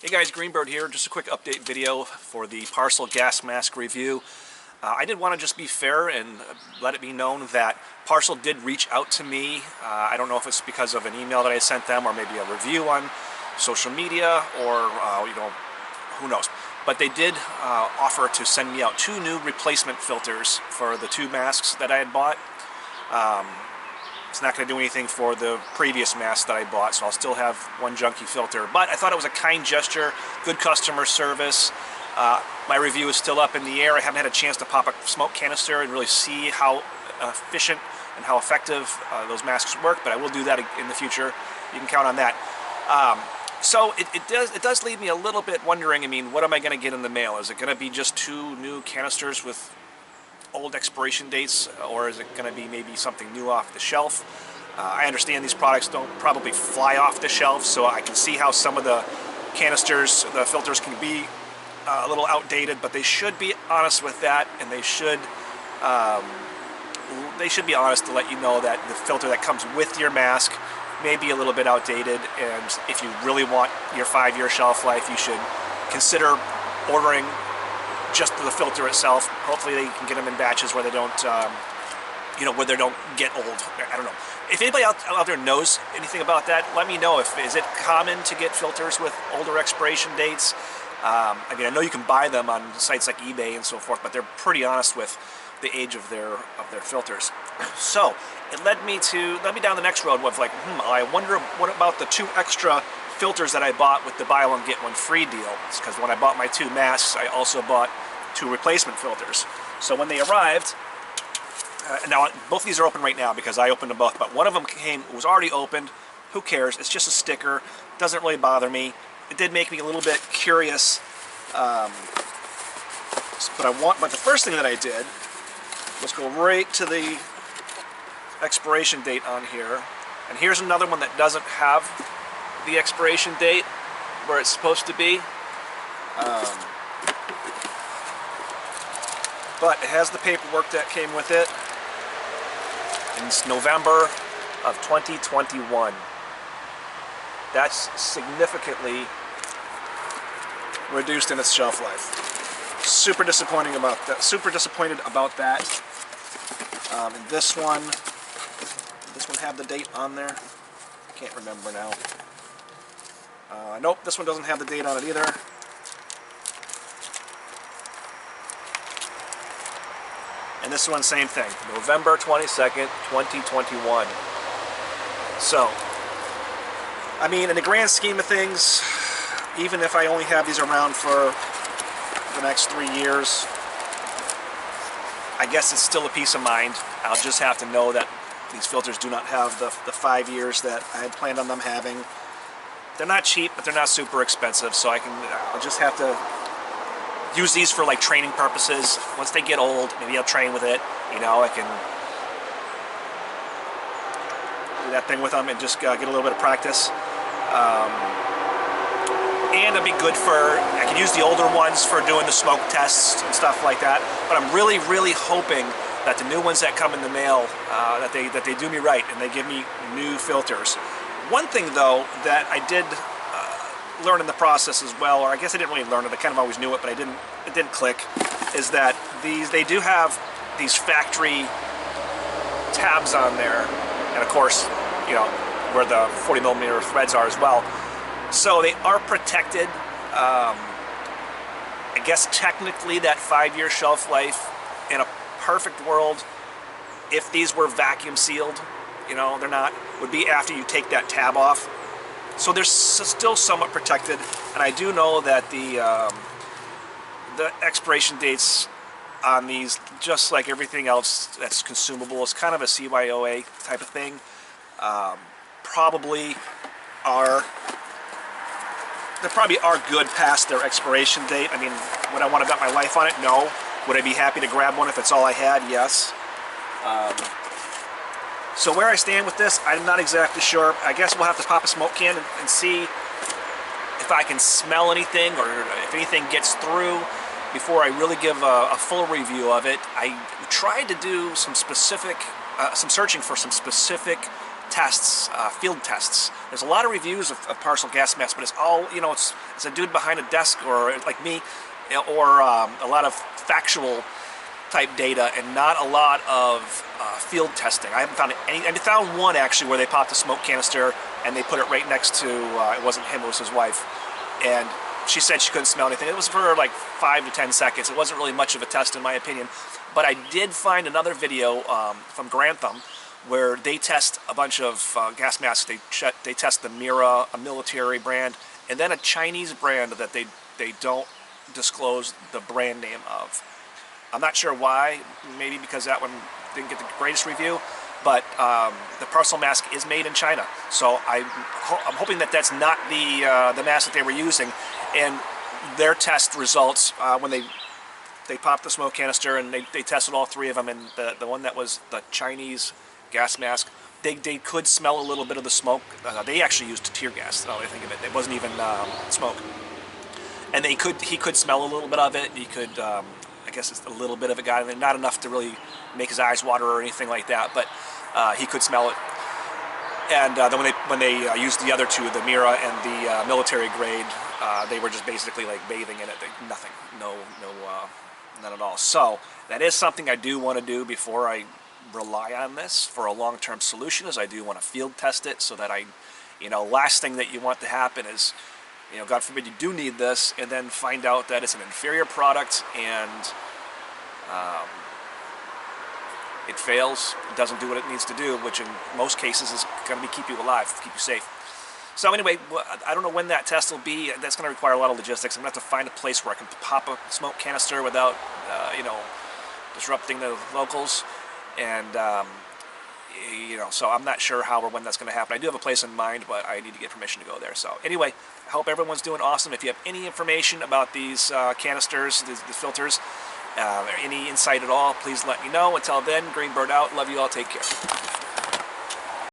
Hey guys, Greenbird here. Just a quick update video for the Parcil gas mask review. I did want to just be fair and let it be known that Parcil did reach out to me. I don't know if it's because of an email that I sent them or maybe a review on social media or, who knows. But they did offer to send me out 2 new replacement filters for the 2 masks that I had bought. It's not going to do anything for the previous mask that I bought, so I'll still have 1 junky filter. But I thought it was a kind gesture, good customer service. My review is still up in the air. I haven't had a chance to pop a smoke canister and really see how efficient and how effective those masks work, but I will do that in the future. You can count on that. So it does leave me a little bit wondering, I mean, what am I going to get in the mail? Is it going to be just 2 new canisters with old expiration dates, or is it going to be maybe something new off the shelf? I understand these products don't probably fly off the shelf, so I can see how some of the canisters, the filters can be a little outdated, but they should be honest with that, and they should be honest to let you know that the filter that comes with your mask may be a little bit outdated, and if you really want your 5-year shelf life, you should consider ordering just the filter itself. Hopefully they can get them in batches where they don't, where they don't get old. I don't know. If anybody out there knows anything about that, let me know. Is it common to get filters with older expiration dates? I mean, I know you can buy them on sites like eBay and so forth, but they're pretty honest with the age of their filters. So it led me down the next road with like, I wonder what about the 2 extra filters that I bought with the buy one get one free deal. It's because when I bought my 2 masks, I also bought 2 replacement filters. So when they arrived, now both of these are open right now because I opened them both, but one of them was already opened. Who cares? It's just a sticker. Doesn't really bother me. It did make me a little bit curious, but the first thing that I did was go right to the expiration date on here, and here's another one that doesn't have the expiration date where it's supposed to be, but it has the paperwork that came with it, and it's November of 2021. That's significantly reduced in its shelf life. Super disappointed about that. And this one have the date on there? I can't remember now. Nope, this one doesn't have the date on it either. And this one, same thing, November 22nd, 2021. So, I mean, in the grand scheme of things, even if I only have these around for the next 3 years, I guess it's still a peace of mind. I'll just have to know that these filters do not have the 5 years that I had planned on them having. They're not cheap, but they're not super expensive, so I'll just have to use these for like training purposes. Once they get old, maybe I'll train with it. I can do that thing with them and just get a little bit of practice. And it'd be good I can use the older ones for doing the smoke tests and stuff like that. But I'm really, really hoping that the new ones that come in the mail, that they do me right and they give me new filters. One thing though that I did learn in the process as well, or I guess I didn't really learn it, I kind of always knew it, but it didn't click, is that they do have these factory tabs on there, and of course, where the 40mm threads are as well. So they are protected. I guess technically that 5-year shelf life in a perfect world, if these were vacuum sealed, they're not, would be after you take that tab off. So they're still somewhat protected, and I do know that the expiration dates on these, just like everything else that's consumable, is kind of a CYOA type of thing. They probably are good past their expiration date. I mean, would I want to bet my life on it? No. Would I be happy to grab one if it's all I had? Yes. So where I stand with this, I'm not exactly sure. I guess we'll have to pop a smoke can and see if I can smell anything or if anything gets through before I really give a full review of it. I tried to do some searching for some specific tests, field tests. There's a lot of reviews of Parcil gas masks, but it's all, you know, it's a dude behind a desk, or like me, or a lot of factual type data and not a lot of field testing. I haven't found any. I found one actually where they popped a smoke canister and they put it right next to, it wasn't him, it was his wife, and she said she couldn't smell anything. It was for like 5 to 10 seconds. It wasn't really much of a test in my opinion, but I did find another video from Grantham where they test a bunch of gas masks. They test the Mira, a military brand, and then a Chinese brand that they don't disclose the brand name of. I'm not sure why. Maybe because that one didn't get the greatest review, but the Parcil mask is made in China. So I'm hoping that that's not the mask that they were using. And their test results, when they popped the smoke canister and they tested all 3 of them, and the one that was the Chinese gas mask, they could smell a little bit of the smoke. They actually used tear gas, now that I think of it. It wasn't even smoke. And he could smell a little bit of it. He could, I guess it's a little bit of it got in there, not enough to really make his eyes water or anything like that, but he could smell it. And then when they used the other 2, the Mira and the military grade, they were just basically like bathing in it. Nothing, none at all. So that is something I do want to do before I rely on this for a long-term solution. Is I do want to field test it so that last thing that you want to happen is, God forbid you do need this, and then find out that it's an inferior product and it fails, it doesn't do what it needs to do, which in most cases is going to keep you alive, keep you safe. So anyway, I don't know when that test will be. That's going to require a lot of logistics. I'm going to have to find a place where I can pop a smoke canister without, disrupting the locals. And, so I'm not sure how or when that's going to happen. I do have a place in mind, but I need to get permission to go there. So anyway, I hope everyone's doing awesome. If you have any information about these canisters, the filters, or any insight at all, please let me know. Until then, Greenbird out. Love you all. Take care.